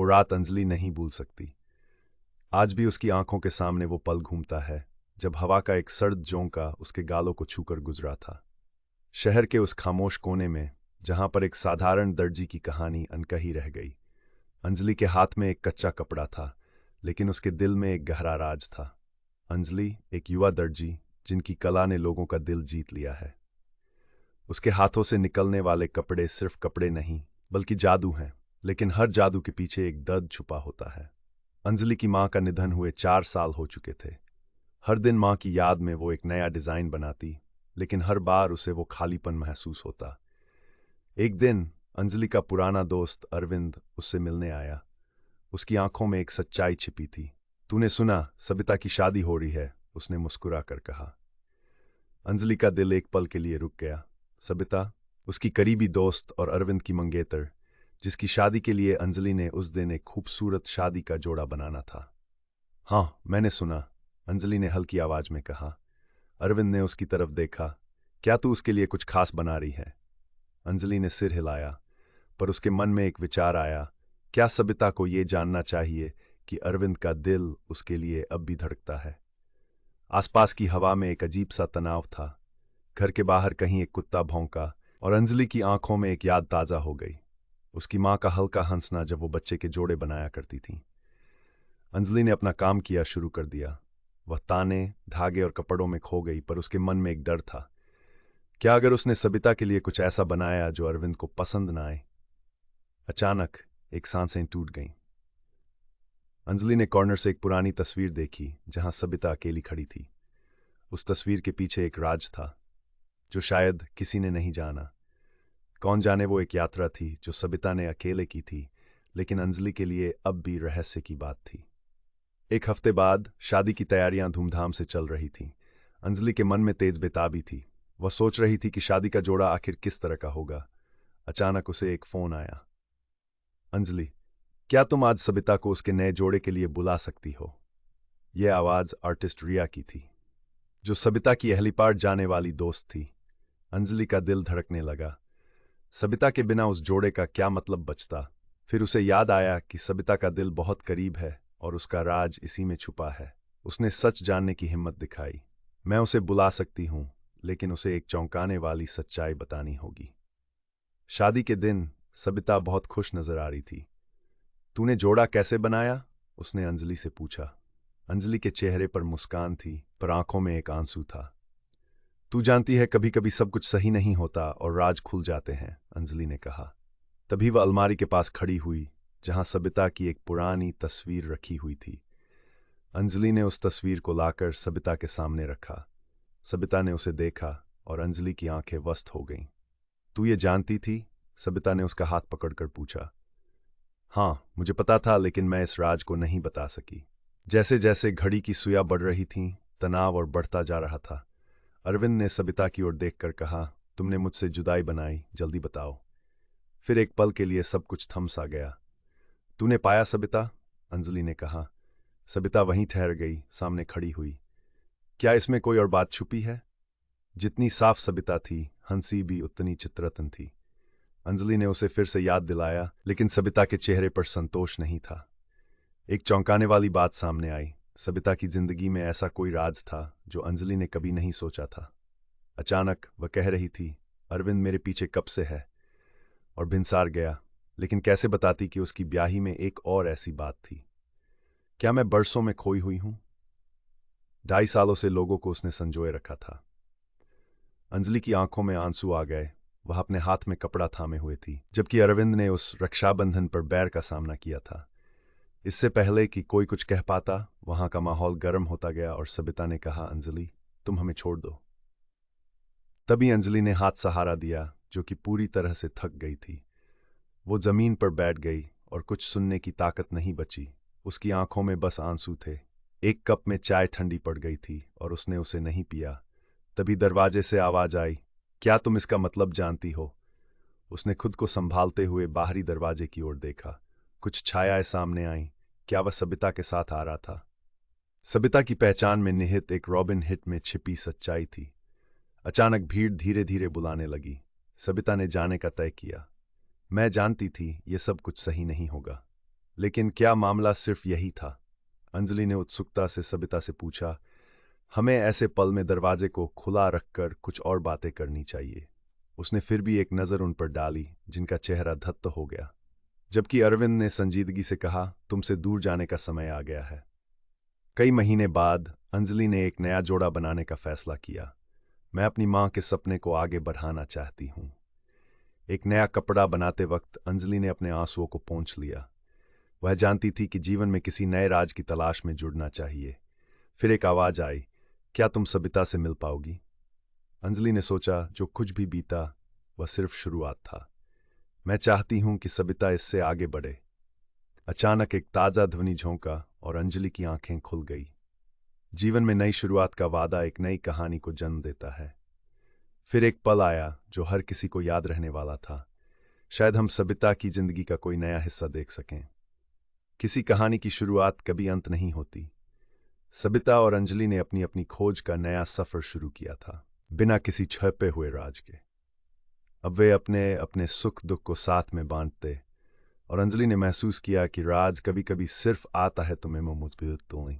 वो रात अंजलि नहीं भूल सकती। आज भी उसकी आंखों के सामने वो पल घूमता है जब हवा का एक सर्द झोंका उसके गालों को छूकर गुजरा था। शहर के उस खामोश कोने में, जहां पर एक साधारण दर्जी की कहानी अनकही रह गई। अंजलि के हाथ में एक कच्चा कपड़ा था, लेकिन उसके दिल में एक गहरा राज था। अंजलि एक युवा दर्जी जिनकी कला ने लोगों का दिल जीत लिया है। उसके हाथों से निकलने वाले कपड़े सिर्फ कपड़े नहीं, बल्कि जादू हैं। लेकिन हर जादू के पीछे एक दर्द छुपा होता है। अंजलि की मां का निधन हुए 4 साल हो चुके थे। हर दिन मां की याद में वो एक नया डिजाइन बनाती, लेकिन हर बार उसे वो खालीपन महसूस होता। एक दिन अंजलि का पुराना दोस्त अरविंद उससे मिलने आया। उसकी आंखों में एक सच्चाई छिपी थी। तूने सुना, सबिता की शादी हो रही है, उसने मुस्कुरा कर कहा। अंजलि का दिल एक पल के लिए रुक गया। सबिता, उसकी करीबी दोस्त और अरविंद की मंगेतर, जिसकी शादी के लिए अंजलि ने उस दिन एक खूबसूरत शादी का जोड़ा बनाना था। हाँ, मैंने सुना, अंजलि ने हल्की आवाज में कहा। अरविंद ने उसकी तरफ देखा। क्या तू उसके लिए कुछ खास बना रही है? अंजलि ने सिर हिलाया, पर उसके मन में एक विचार आया। क्या सबिता को यह जानना चाहिए कि अरविंद का दिल उसके लिए अब भी धड़कता है? आसपास की हवा में एक अजीब सा तनाव था। घर के बाहर कहीं एक कुत्ता भौंका और अंजलि की आंखों में एक याद ताजा हो गई। उसकी मां का हल्का हंसना जब वो बच्चे के जोड़े बनाया करती थी। अंजलि ने अपना काम किया शुरू कर दिया। वह ताने, धागे और कपड़ों में खो गई, पर उसके मन में एक डर था। क्या अगर उसने सबिता के लिए कुछ ऐसा बनाया जो अरविंद को पसंद ना आए? अचानक एक सांसें टूट गईं। अंजलि ने कॉर्नर से एक पुरानी तस्वीर देखी जहां सबिता अकेली खड़ी थी। उस तस्वीर के पीछे एक राज था जो शायद किसी ने नहीं जाना। कौन जाने, वो एक यात्रा थी जो सबिता ने अकेले की थी, लेकिन अंजलि के लिए अब भी रहस्य की बात थी। एक हफ्ते बाद शादी की तैयारियां धूमधाम से चल रही थीं। अंजलि के मन में तेज बेताबी थी। वह सोच रही थी कि शादी का जोड़ा आखिर किस तरह का होगा। अचानक उसे एक फोन आया। अंजलि, क्या तुम आज सबिता को उसके नए जोड़े के लिए बुला सकती हो? यह आवाज आर्टिस्ट रिया की थी, जो सबिता की पहली बार जाने वाली दोस्त थी। अंजलि का दिल धड़कने लगा। सबिता के बिना उस जोड़े का क्या मतलब बचता? फिर उसे याद आया कि सबिता का दिल बहुत करीब है और उसका राज इसी में छुपा है। उसने सच जानने की हिम्मत दिखाई। मैं उसे बुला सकती हूं, लेकिन उसे एक चौंकाने वाली सच्चाई बतानी होगी। शादी के दिन सबिता बहुत खुश नजर आ रही थी। तूने जोड़ा कैसे बनाया? उसने अंजलि से पूछा। अंजलि के चेहरे पर मुस्कान थी, पर आंखों में एक आंसू था। तू जानती है, कभी कभी सब कुछ सही नहीं होता और राज खुल जाते हैं, अंजलि ने कहा। तभी वह अलमारी के पास खड़ी हुई, जहां सबिता की एक पुरानी तस्वीर रखी हुई थी। अंजलि ने उस तस्वीर को लाकर सबिता के सामने रखा। सबिता ने उसे देखा और अंजलि की आंखें वस्त हो गईं। तू ये जानती थी? सबिता ने उसका हाथ पकड़कर पूछा। हाँ, मुझे पता था, लेकिन मैं इस राज को नहीं बता सकी। जैसे जैसे घड़ी की सुइयां बढ़ रही थीं, तनाव और बढ़ता जा रहा था। अरविंद ने सबिता की ओर देखकर कहा, तुमने मुझसे जुदाई बनाई, जल्दी बताओ। फिर एक पल के लिए सब कुछ थम सा गया। तूने पाया सबिता? अंजलि ने कहा। सबिता वहीं ठहर गई, सामने खड़ी हुई। क्या इसमें कोई और बात छुपी है? जितनी साफ सबिता थी, हंसी भी उतनी चित्रतन थी। अंजलि ने उसे फिर से याद दिलाया, लेकिन सबिता के चेहरे पर संतोष नहीं था। एक चौंकाने वाली बात सामने आई। सबिता की जिंदगी में ऐसा कोई राज था जो अंजलि ने कभी नहीं सोचा था। अचानक वह कह रही थी, अरविंद मेरे पीछे कब से है, और भिनसार गया। लेकिन कैसे बताती कि उसकी ब्याही में एक और ऐसी बात थी? क्या मैं बरसों में खोई हुई हूं? 2.5 सालों से लोगों को उसने संजोए रखा था। अंजलि की आंखों में आंसू आ गए। वह अपने हाथ में कपड़ा थामे हुए थी, जबकि अरविंद ने उस रक्षाबंधन पर बैर का सामना किया था। इससे पहले कि कोई कुछ कह पाता, वहां का माहौल गर्म होता गया और सबिता ने कहा, अंजलि, तुम हमें छोड़ दो। तभी अंजलि ने हाथ सहारा दिया, जो कि पूरी तरह से थक गई थी। वो जमीन पर बैठ गई और कुछ सुनने की ताकत नहीं बची। उसकी आंखों में बस आंसू थे। एक कप में चाय ठंडी पड़ गई थी और उसने उसे नहीं पिया। तभी दरवाजे से आवाज आई, क्या तुम इसका मतलब जानती हो? उसने खुद को संभालते हुए बाहरी दरवाजे की ओर देखा। कुछ छायाएं सामने आईं। क्या वह सबिता के साथ आ रहा था? सबिता की पहचान में निहित एक रॉबिन हिट में छिपी सच्चाई थी। अचानक भीड़ धीरे धीरे बुलाने लगी। सबिता ने जाने का तय किया। मैं जानती थी ये सब कुछ सही नहीं होगा। लेकिन क्या मामला सिर्फ यही था? अंजलि ने उत्सुकता से सबिता से पूछा। हमें ऐसे पल में दरवाजे को खुला रखकर कुछ और बातें करनी चाहिए। उसने फिर भी एक नज़र उन पर डाली, जिनका चेहरा धत्त हो गया। जबकि अरविंद ने संजीदगी से कहा, तुमसे दूर जाने का समय आ गया है। कई महीने बाद अंजलि ने एक नया जोड़ा बनाने का फैसला किया। मैं अपनी माँ के सपने को आगे बढ़ाना चाहती हूँ। एक नया कपड़ा बनाते वक्त अंजलि ने अपने आंसुओं को पोंछ लिया। वह जानती थी कि जीवन में किसी नए राज की तलाश में जुड़ना चाहिए। फिर एक आवाज आई, क्या तुम सबिता से मिल पाओगी? अंजलि ने सोचा, जो कुछ भी बीता वह सिर्फ शुरुआत था। मैं चाहती हूं कि सबिता इससे आगे बढ़े। अचानक एक ताजा ध्वनि झोंका और अंजलि की आंखें खुल गई। जीवन में नई शुरुआत का वादा एक नई कहानी को जन्म देता है। फिर एक पल आया जो हर किसी को याद रहने वाला था। शायद हम सबिता की जिंदगी का कोई नया हिस्सा देख सकें। किसी कहानी की शुरुआत कभी अंत नहीं होती। सबिता और अंजलि ने अपनी अपनी खोज का नया सफर शुरू किया था, बिना किसी छिपे हुए राज के। अब वे अपने अपने सुख दुख को साथ में बांटते, और अंजलि ने महसूस किया कि राज कभी कभी सिर्फ आता है तुम्हें मजबूत तो नहीं।